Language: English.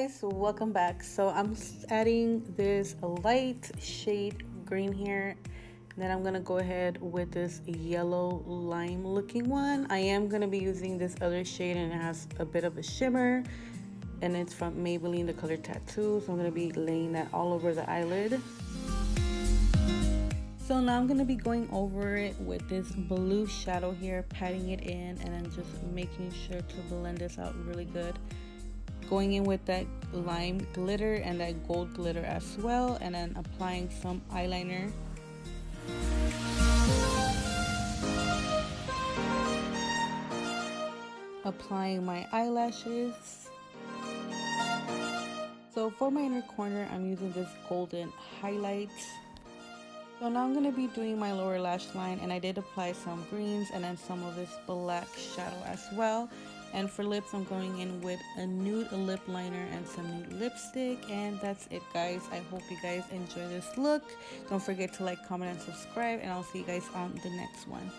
guys, welcome back. So I'm adding this light shade green here. Then I'm gonna go ahead with this yellow lime looking one. I am gonna be using this other shade and it has a bit of a shimmer, and it's from Maybelline, the color Tattoo. So I'm gonna be laying that all over the eyelid. So now I'm gonna be going over it with this blue shadow here, patting it in, and then just making sure to blend this out really good. Going in with that lime glitter and that gold glitter as well, and then applying some eyeliner. Applying my eyelashes. So for my inner corner, I'm using this golden highlight. So now I'm going to be doing my lower lash line, and I did apply some greens and then some of this black shadow as well. And for lips, I'm going in with a nude lip liner and some nude lipstick. And that's it, guys. I hope you guys enjoy this look. Don't forget to like, comment, and subscribe, and I'll see you guys on the next one.